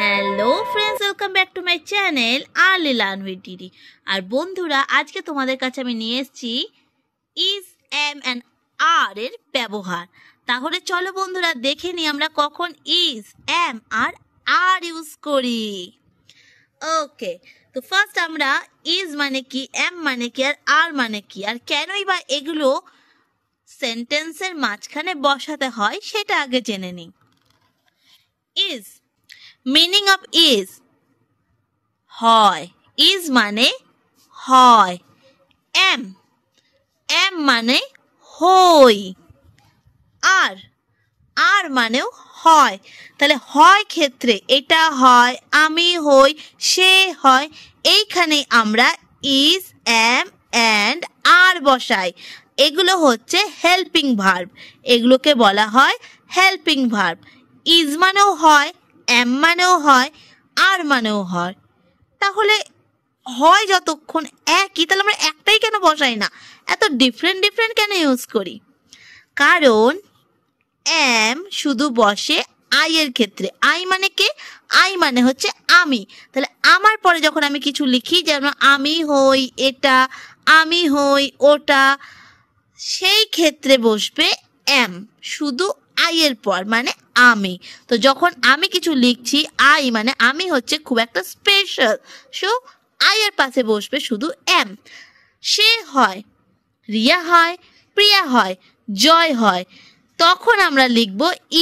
Hello friends, welcome back to my channel early learn with DD. আর বন্ধুরা, আজকে তোমাদের কাছে আমি নিয়ে এসেছি ইজ, এম অ্যান্ড আর এর ব্যবহার। তাহলে চলো বন্ধুরা দেখে নিই আমরা কখন ইজ, এম আর ইউজ করি। ওকে, তো ফার্স্ট আমরা ইজ মানে কি, এম মানে কি আর মানে কি, আর কেনই বা এগুলো সেন্টেন্সের মাঝখানে বসাতে হয় সেটা আগে জেনে নিই। ইজ, মিনিং অফ ইজ হয়, ইজ মানে হয়। এম, এম মানে হই। আর মানেও হয়। তাহলে হয় ক্ষেত্রে এটা হয়, আমি হই, সে হয়। এইখানে আমরা ইজ, এম অ্যান্ড আর বসাই। এগুলো হচ্ছে হেল্পিং ভার্ব, এগুলোকে বলা হয় হেল্পিং ভার্ব। ইজ মানেও হয়, এম মানেও হয়, আর মানেও হয়। তাহলে হয় যতক্ষণ একই, তাহলে আমরা একটাই কেন বসাই না, এত ডিফারেন্ট ডিফারেন্ট কেন ইউজ করি? কারণ এম শুধু বসে আই এর ক্ষেত্রে। আই মানে কে? আই মানে হচ্ছে আমি। তাহলে আমার পরে যখন আমি কিছু লিখি, যেমন আমি হই এটা, আমি হই ওটা, সেই ক্ষেত্রে বসবে এম শুধু আই এর পর, মানে আমি। তো যখন আমি কিছু লিখছি, আই মানে আমি হচ্ছে খুব একটা স্পেশাল, সো আই এর পাশে বসবে শুধু এম। সে হয়, রিয়া হয়, প্রিয়া হয়, জয় হয়, তখন আমরা লিখব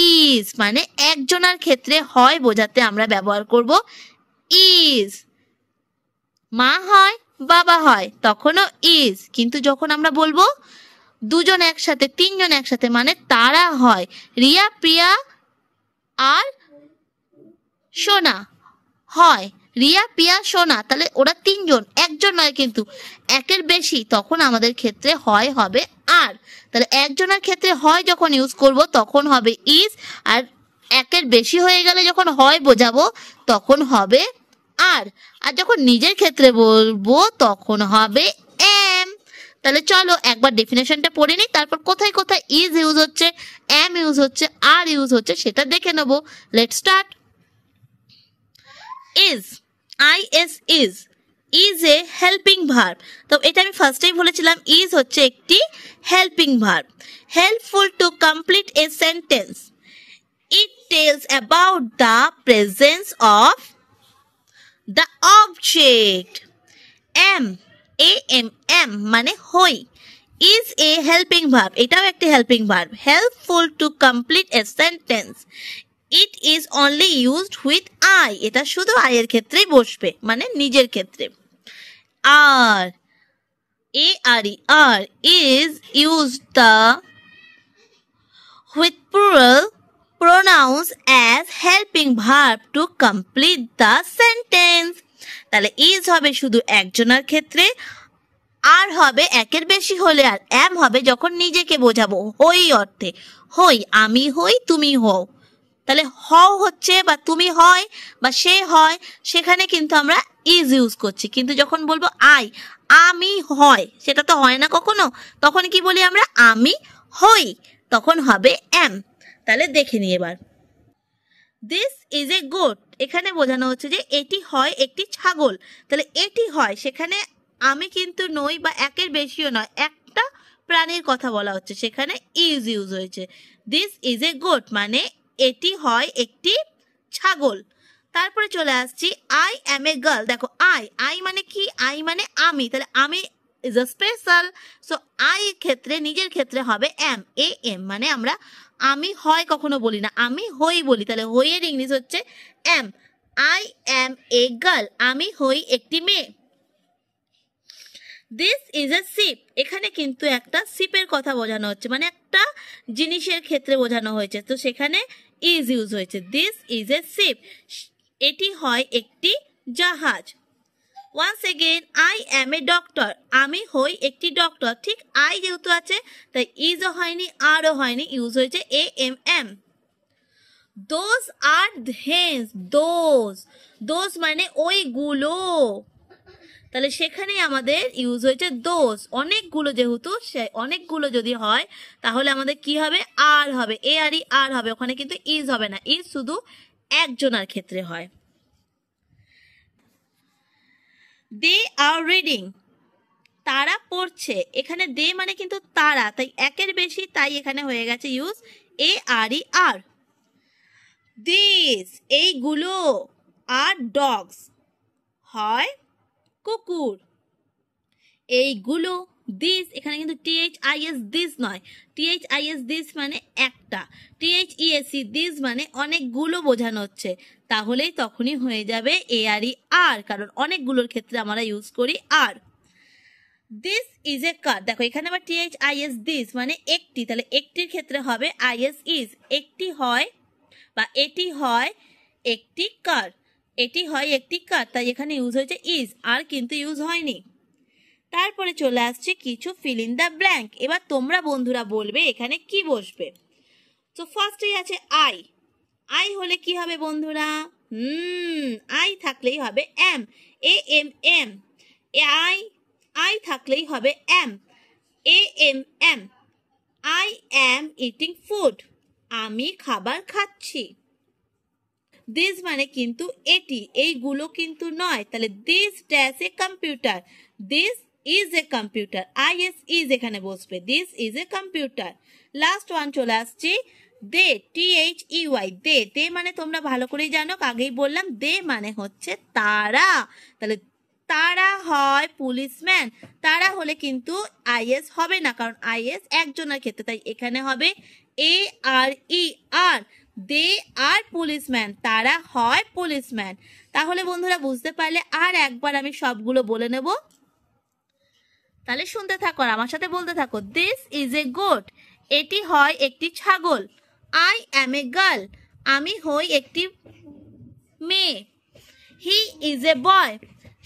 ইজ, মানে একজনের ক্ষেত্রে হয় বোঝাতে আমরা ব্যবহার করব ইজ। মা হয়, বাবা হয়, তখনও ইজ। কিন্তু যখন আমরা বলবো দুজন একসাথে, তিনজন একসাথে, মানে তারা হয়, রিয়া, প্রিয়া আর সোনা হয়, রিয়া, প্রিয়া, সোনা, তাহলে ওরা তিনজন, একজন নয় কিন্তু একের বেশি, তখন আমাদের ক্ষেত্রে হয় হবে আর। তাহলে একজনের ক্ষেত্রে হয় যখন ইউজ করব তখন হবে ইজ, আর একের বেশি হয়ে গেলে যখন হয় বোঝাবো তখন হবে আর যখন নিজের ক্ষেত্রে বলবো তখন হবে এম। তাহলে চলো একবার ডেফিনেশনটা পড়ে নিই, তারপর কোথায় কোথায় ইজ ইউজ হচ্ছে, এম ইউজ হচ্ছে, আর ইউজ হচ্ছে সেটা দেখে নেবো। Let's start. Is, is a helping verb. তো এটা আমি ফার্স্টেই বলেছিলাম, ইজ হচ্ছে একটি helping verb, helpful to complete a sentence. It tells about the presence of the object. Am, am মানে হই। ইজ এ হেল্পিং ভার্ব, এটাও একটি helping verb, helpful to complete a sentence. It is only used with I, এটা শুধু I এর ক্ষেত্রেই বসবে, মানে নিজের ক্ষেত্রে। আর, are is used the with plural pronouns as helping verb to complete the sentence. তাহলে ইজ হবে শুধু একজনের ক্ষেত্রে, আর হবে একের বেশি হলে, আর এম হবে যখন নিজেকে বোঝাবো হই অর্থে। হই, আমি হই, তুমি হও। তাহলে হও হচ্ছে বা তুমি হয় বা সে হয়, সেখানে কিন্তু আমরা ইজ ইউজ করছি। কিন্তু যখন বলবো আমি হয়, সেটা তো হয় না কখনো, তখন কি বলি আমরা? আমি হই, তখন হবে এম। তাহলে দেখে নিই এবার। দিস ইজ এ গোট, এখানে বোঝানো হচ্ছে যে এটি হয় একটি ছাগল। তাহলে এটি হয়, সেখানে আমি কিন্তু নই বা একের বেশিও নয়, একটা প্রাণীর কথা বলা হচ্ছে, সেখানে ইজ ইউজ হয়েছে। দিস ইজ এ গোট মানে এটি হয় একটি ছাগল। তারপরে চলে আসছি আই অ্যাম এ গার্ল। দেখো আই মানে কি? আই মানে আমি, তাহলে আমি is a special, so I ক্ষেত্রে, নিজের ক্ষেত্রে হবে এম, মানে আমরা আমি হয় কখনো বলি না, আমি হই বলি। তাহলে হই এর ইংলিশ হচ্ছে am. I am a girl, আমি হই একটি মেয়ে। দিস ইজ এ শিপ, এখানে কিন্তু একটা শিপের কথা বোঝানো হচ্ছে, মানে একটা জিনিসের ক্ষেত্রে বোঝানো হয়েছে, তো সেখানে ইজ ইউজ হয়েছে। দিস ইজ এ শিপ, এটি হয় একটি জাহাজ। Once again I am a doctor, আমি হই একটি ডক্টর। ঠিক আই যেহেতু আছে তাই ইজও হয়নি, আরও হয়নি, ইউজ হয়েছে am. Those are hens, those মানে ওইগুলো, তাহলে সেখানে আমাদের ইউজ হয়েছে দোজ। অনেকগুলো যেহেতু, সে অনেকগুলো যদি হয় তাহলে আমাদের কি হবে? আর হবে, আর হবে, ওখানে কিন্তু ইজ হবে না, ইজ শুধু একজনের ক্ষেত্রে হয়। দে আর রিডিং, তারা পড়ছে। এখানে দে মানে কিন্তু তারা, তাই একের বেশি, তাই এখানে হয়ে গেছে ইউজ ARER। দিস, এইগুলো, আর ডগস হয় কুকুর। এইগুলো, দিস, এখানে কিন্তু THIS দিস নয়, THIS দিস মানে একটা, THESC দিস মানে অনেকগুলো বোঝানো হচ্ছে, তাহলেই তখনই হয়ে যাবে ARER, কারণ অনেকগুলোর ক্ষেত্রে আমরা ইউজ করি আর। দিস ইজ এ কার, দেখো এখানে আবার THIS দিস মানে একটি, তাহলে একটির ক্ষেত্রে হবে IS ইজ, একটি হয় বা এটি হয় একটি কার, এটি হয় একটি কার, তাই এখানে ইউজ হয়েছে ইজ, আর কিন্তু ইউজ হয়নি। তারপরে চলে আসছে কিছু ফিল ইন দ্য ব্ল্যাঙ্ক। এবার তোমরা বন্ধুরা বলবে এখানে কি বসবে। তো ফার্স্টেই আছে আই, আই হলে কি হবে বন্ধুরা? আই থাকলেই হবে এম, AMM, আই থাকলেই হবে am, AMM, I am eating food, আমি খাবার খাচ্ছি। দিস মানে কিন্তু এটি, এইগুলো কিন্তু নয়, তাহলে this dash a computer, this is a computer, IS is এখানে বসবে, this is a computer. Last one চলে আসছে দে, THEY, দে, দে মানে তোমরা ভালো করেই জানো, আগেই বললাম দে মানে হচ্ছে তারা, তাহলে তারা হয় পুলিশম্যান, তারা হলে কিন্তু IS হবে না, কারণ IS একজনের ক্ষেত্রে, তাই এখানে হবে ARER, দে আর পুলিশম্যান, তারা হয় পুলিশম্যান। তাহলে বন্ধুরা বুঝতে পারলে, আর একবার আমি সবগুলো বলে নেব, তাহলে শুনতে থাকো আর আমার সাথে বলতে থাকো। দিস ইজ এ গোট, এটি হয় একটি ছাগল। আই অ্যাম এ গার্ল, আমি হই একটি মেয়ে। হি ইজ এ বয়,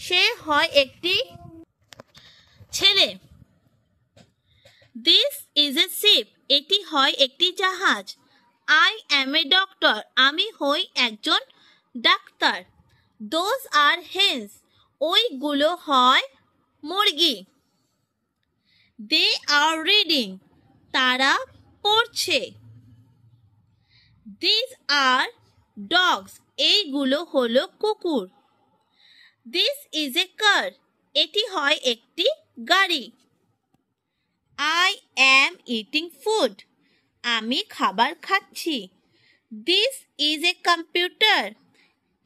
সে হয় একটি ছেলে। দিস ইজ এ শিপ, এটি হয় একটি জাহাজ। আই অ্যাম এ ডক্টর, আমি হই একজন ডাক্তার। দোজ আর হেন্স, ওইগুলো হয় মুরগি। দে আর রিডিং, তারা পড়ছে। দিস আর ডগস, এইগুলো হলো কুকুর। দিস ইজ এ কার, এটি হয় একটি গাড়ি। আই অ্যাম ইটিং ফুড, আমি খাবার খাচ্ছি। দিস ইজ এ কম্পিউটার,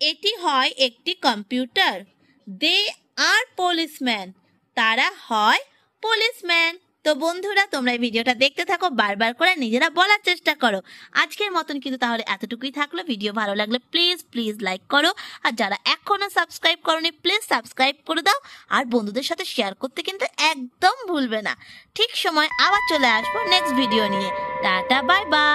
এটি হয় একটি কম্পিউটার। দে আর পুলিশম্যান, তারা হয় পুলিশম্যান। তো বন্ধুরা তোমরা এই ভিডিওটা দেখতে থাকো, বারবার করে নিজেরা বলার চেষ্টা করো। আজকের মতন কিন্তু তাহলে এতটুকুই থাকলো। ভিডিও ভালো লাগলে প্লিজ লাইক করো, আর যারা এখনো সাবস্ক্রাইব করোনি প্লিজ সাবস্ক্রাইব করে দাও, আর বন্ধুদের সাথে শেয়ার করতে কিন্তু একদম ভুলবে না। ঠিক সময় আবার চলে আসবো নেক্সট ভিডিও নিয়ে। Tata, bye bye.